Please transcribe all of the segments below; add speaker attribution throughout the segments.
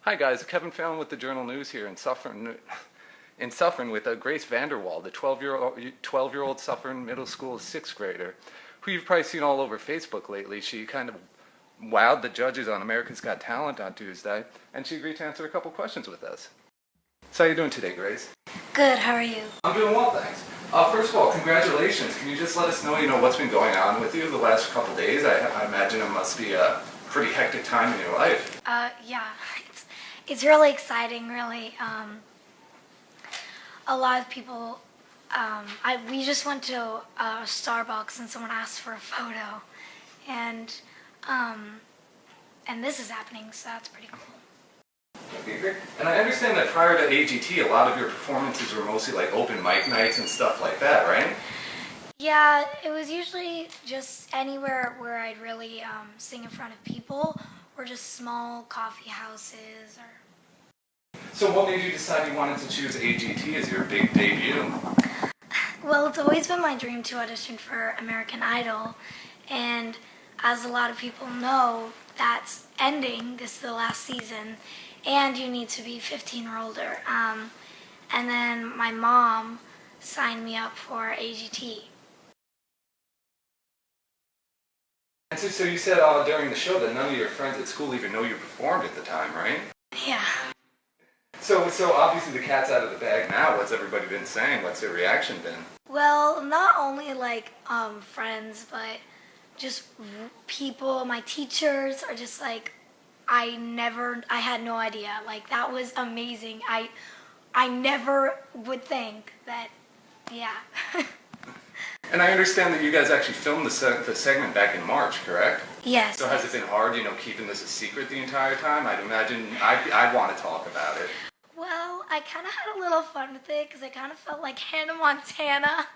Speaker 1: Hi guys, Kevin Fallon with the Journal News here in Suffern with Grace VanderWaal, the 12-year-old Suffern Middle School 6th grader, who you've probably seen all over Facebook lately. She kind of wowed the judges on America's Got Talent on Tuesday, and she agreed to answer a couple questions with us. So how are you doing today, Grace?
Speaker 2: Good, how are you?
Speaker 1: I'm doing well, thanks. First of all, congratulations. Can you just let us know, what's been going on with you the last couple days? I imagine it must be a pretty hectic time in your life.
Speaker 2: Yeah, it's really exciting, really. A lot of people, we just went to Starbucks and someone asked for a photo, and this is happening, so that's pretty cool.
Speaker 1: Okay, great. And I understand that prior to AGT, a lot of your performances were mostly like open mic nights and stuff like that, right?
Speaker 2: Yeah, it was usually just anywhere where I'd really sing in front of people, or just small coffee houses.
Speaker 1: So what made you decide you wanted to choose AGT as your big debut?
Speaker 2: Well, it's always been my dream to audition for American Idol, and as a lot of people know, that's ending. This is the last season, and you need to be 15 or older. And then my mom signed me up for AGT.
Speaker 1: And so you said during the show that none of your friends at school even know you performed at the time, right?
Speaker 2: Yeah.
Speaker 1: So obviously the cat's out of the bag now. What's everybody been saying? What's their reaction been?
Speaker 2: Well, not only friends, but just people, my teachers are just like, I had no idea. Like, that was amazing. I never would think that, yeah.
Speaker 1: And I understand that you guys actually filmed the segment back in March, correct?
Speaker 2: Yes.
Speaker 1: So has it been hard, keeping this a secret the entire time? I'd imagine I'd want to talk about it.
Speaker 2: Well, I kind of had a little fun with it because I kind of felt like Hannah Montana,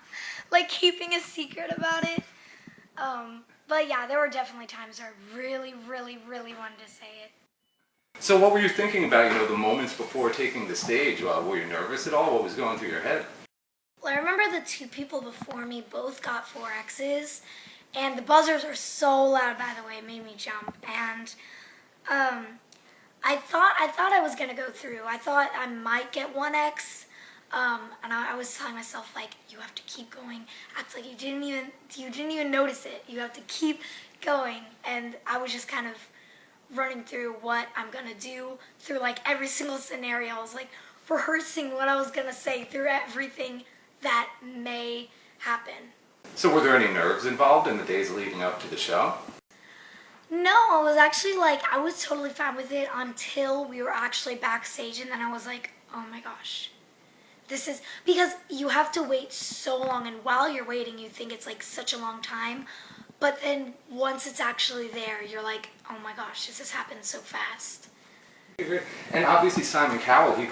Speaker 2: like keeping a secret about it. But yeah, there were definitely times where I really, really, really wanted to say it.
Speaker 1: So what were you thinking about, the moments before taking the stage? Were you nervous at all? What was going through your head?
Speaker 2: Well, I remember the two people before me both got 4X's, and the buzzers were so loud, by the way, it made me jump. And I thought I was gonna go through. I thought I might get 1X, and I was telling myself, like, you have to keep going. Act like you didn't even notice it. You have to keep going. And I was just kind of running through what I'm gonna do through like every single scenario. I was like rehearsing what I was gonna say through everything that may happen.
Speaker 1: So were there any nerves involved in the days leading up to the show?
Speaker 2: No, I was actually I was totally fine with it until we were actually backstage, and then I was like, oh my gosh. This is, because you have to wait so long, and while you're waiting you think it's like such a long time, but then once it's actually there, you're like, oh my gosh, this has happened so fast.
Speaker 1: And obviously Simon Cowell, he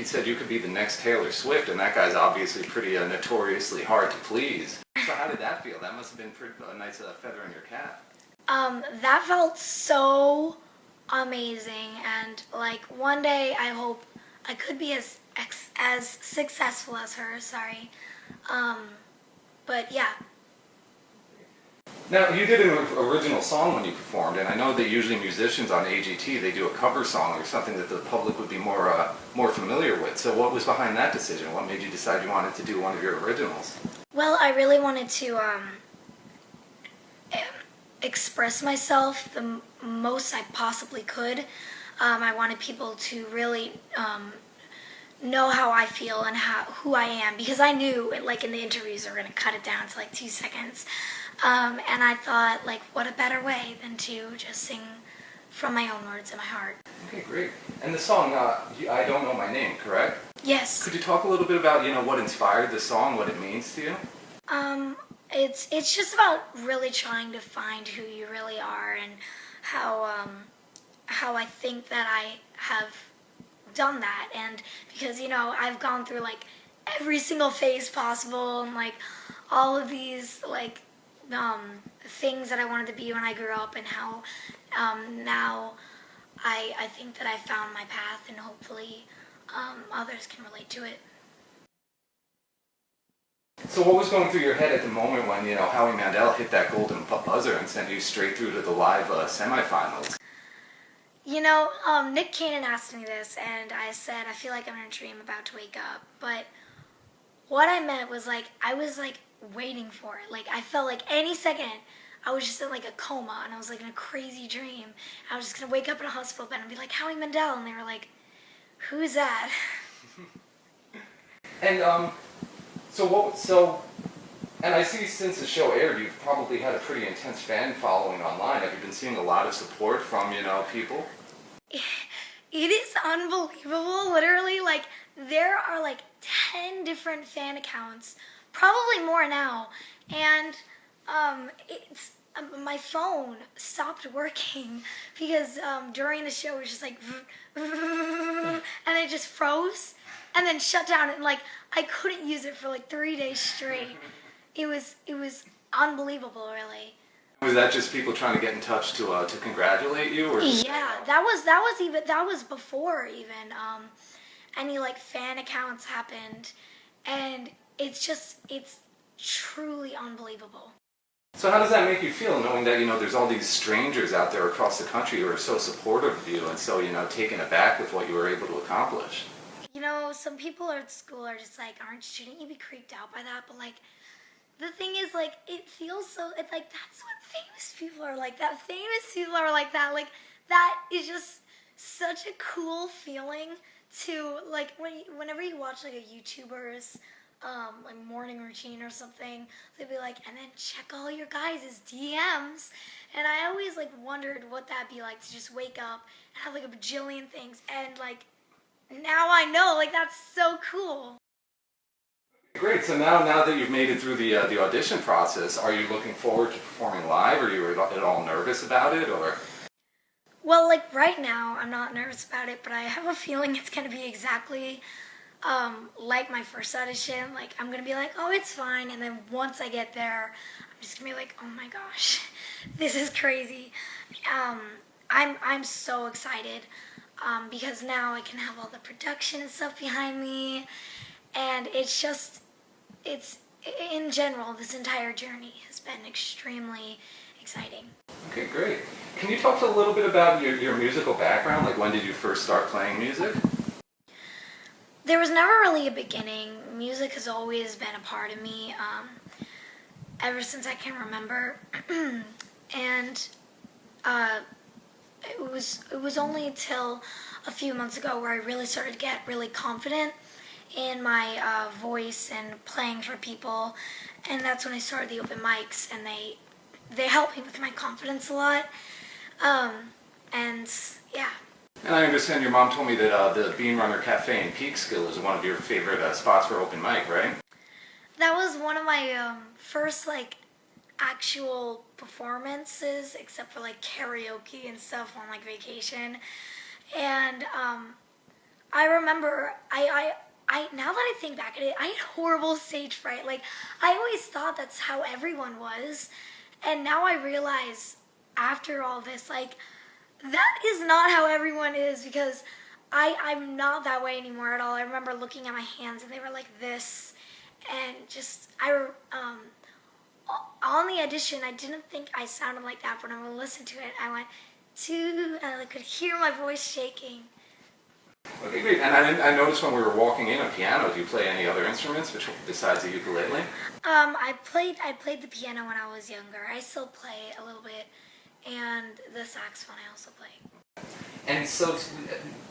Speaker 1: said you could be the next Taylor Swift, and that guy's obviously pretty notoriously hard to please. So how did that feel? That must have been a nice feather in your cap.
Speaker 2: That felt so amazing, and one day I hope I could be as successful as her, sorry. But yeah.
Speaker 1: Now, you did an original song when you performed, and I know that usually musicians on AGT, they do a cover song or something that the public would be more familiar with. So what was behind that decision? What made you decide you wanted to do one of your originals?
Speaker 2: Well, I really wanted to express myself the most I possibly could. I wanted people to really know how I feel and who I am, because I knew, in the interviews, they were going to cut it down to 2 seconds. And I thought, what a better way than to just sing from my own words in my heart.
Speaker 1: Okay, great. And the song, I Don't Know My Name, correct?
Speaker 2: Yes.
Speaker 1: Could you talk a little bit about, what inspired the song, what it means to you?
Speaker 2: It's just about really trying to find who you really are, and how I think that I have done that. And because, I've gone through every single phase possible, and all of these things that I wanted to be when I grew up, and how now I think that I found my path, and hopefully others can relate to it.
Speaker 1: So what was going through your head at the moment when, Howie Mandel hit that golden buzzer and sent you straight through to the live semifinals?
Speaker 2: Nick Cannon asked me this, and I said, I feel like I'm in a dream about to wake up. But what I meant was, like, I was, like, waiting for it. Like, I felt like any second I was just in, like, a coma, and I was, like, in a crazy dream. I was just going to wake up in a hospital bed and be like, Howie Mandel, and they were like, who's that?
Speaker 1: And and I see since the show aired, you've probably had a pretty intense fan following online. Have you been seeing a lot of support from, people?
Speaker 2: It is unbelievable. Literally, like, there are like 10 different fan accounts, probably more now. And it's my phone stopped working because during the show it was just like, and it just froze and then shut down. And like, I couldn't use it for like 3 days straight. It was unbelievable, really.
Speaker 1: Was that just people trying to get in touch to congratulate you, or?
Speaker 2: Yeah, that was before even any like fan accounts happened, and it's truly unbelievable.
Speaker 1: So how does that make you feel, knowing that there's all these strangers out there across the country who are so supportive of you and so taken aback with what you were able to accomplish?
Speaker 2: Some people at school are just like, shouldn't you be creeped out by that? But like, the thing is, like, it feels so, it's like, that's what famous people are like. That famous people are like that. Like, that is just such a cool feeling to, like, whenever you watch, like, a YouTuber's, like, morning routine or something, they'd be like, and then check all your guys' DMs. And I always, like, wondered what that'd be like to just wake up and have, like, a bajillion things. And, like, now I know, like, that's so cool.
Speaker 1: Great. So now that you've made it through the audition process, are you looking forward to performing live? Are you at all nervous about it, or?
Speaker 2: Well, like right now, I'm not nervous about it, but I have a feeling it's gonna be exactly like my first audition. Like, I'm gonna be like, oh, it's fine, and then once I get there, I'm just gonna be like, oh my gosh, this is crazy. I'm so excited because now I can have all the production and stuff behind me, and it's in general, this entire journey has been extremely exciting.
Speaker 1: Okay, great. Can you talk a little bit about your musical background? Like, when did you first start playing music?
Speaker 2: There was never really a beginning. Music has always been a part of me ever since I can remember. And it was only until a few months ago where I really started to get really confident in my voice and playing for people, and that's when I started the open mics, and they helped me with my confidence a lot, and yeah.
Speaker 1: And I understand your mom told me that the Bean Runner Cafe in Peekskill is one of your favorite spots for open mic, right?
Speaker 2: That was one of my first like actual performances, except for like karaoke and stuff on like vacation, and I remember now that I think back at it, I had horrible stage fright. Like, I always thought that's how everyone was. And now I realize, after all this, like, that is not how everyone is, because I'm not that way anymore at all. I remember looking at my hands and they were like this. And just, on the audition, I didn't think I sounded like that, but when I listened to it, I went, and I could hear my voice shaking.
Speaker 1: Okay, great. And I noticed when we were walking in a piano. Do you play any other instruments besides the ukulele?
Speaker 2: I played the piano when I was younger. I still play a little bit, and the saxophone I also play.
Speaker 1: And so,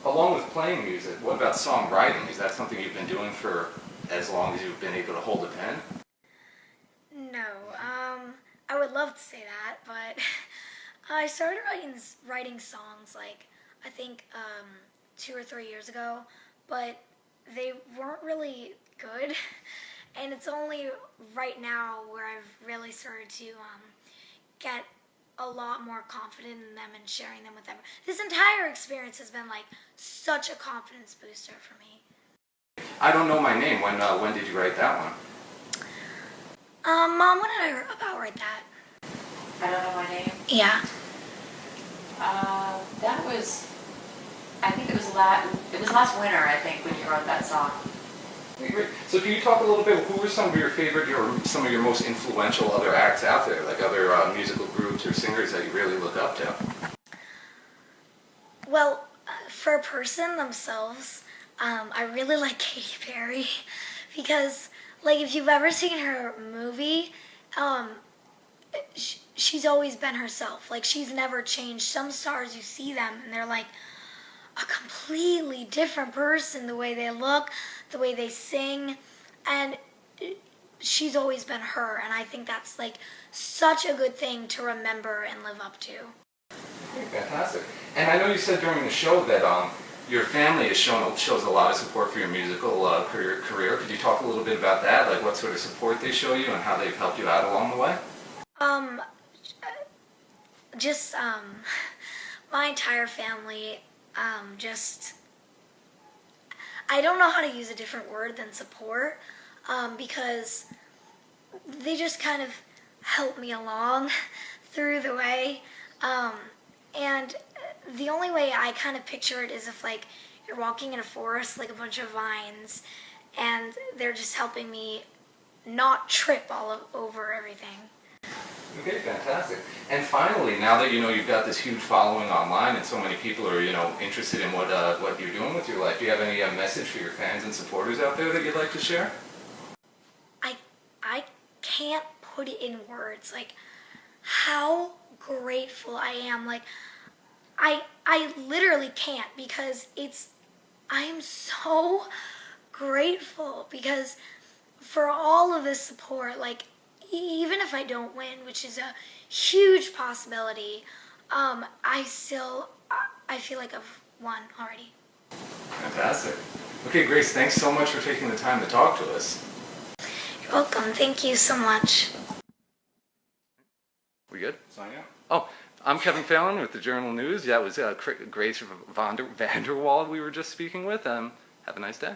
Speaker 1: along with playing music, what about songwriting? Is that something you've been doing for as long as you've been able to hold a pen?
Speaker 2: No, I would love to say that, but I started writing songs like, I think 2 or 3 years ago, but they weren't really good, and it's only right now where I've really started to get a lot more confident in them and sharing them with them. This entire experience has been like such a confidence booster for me.
Speaker 1: I Don't Know My Name. When did you write that one?
Speaker 2: Mom, when did I about write that?
Speaker 3: I Don't Know My Name?
Speaker 2: Yeah.
Speaker 3: That was, I think it was last winter, I think, when you wrote that song.
Speaker 1: Okay, great. So can you talk a little bit, who were some of your favorite, or some of your most influential other acts out there, like other musical groups or singers that you really look up to?
Speaker 2: Well, for a person themselves, I really like Katy Perry because, like, if you've ever seen her movie, um, she's always been herself. Like, she's never changed. Some stars, you see them, and they're like a completely different person, the way they look, the way they sing, and she's always been her, and I think that's like such a good thing to remember and live up to.
Speaker 1: Okay, fantastic. And I know you said during the show that your family shows a lot of support for your musical career. Could you talk a little bit about that? Like what sort of support they show you and how they've helped you out along the way?
Speaker 2: Um, just my entire family, just I don't know how to use a different word than support, because they just kind of help me along through the way. And the only way I kind of picture it is if, like, you're walking in a forest, like a bunch of vines, and they're just helping me not trip over everything.
Speaker 1: Okay, fantastic. And finally, now that you know you've got this huge following online and so many people are, interested in what you're doing with your life, do you have any message for your fans and supporters out there that you'd like to share?
Speaker 2: I can't put it in words, like, how grateful I am. Like, I literally can't, because I am so grateful because for all of this support, like, even if I don't win, which is a huge possibility, I feel like I've won already.
Speaker 1: Fantastic. Okay, Grace, thanks so much for taking the time to talk to us.
Speaker 2: You're welcome. Thank you so much.
Speaker 1: We good? Sign out? Oh, I'm Kevin Fallon with the Journal News. That was Grace VanderWaal we were just speaking with. Have a nice day.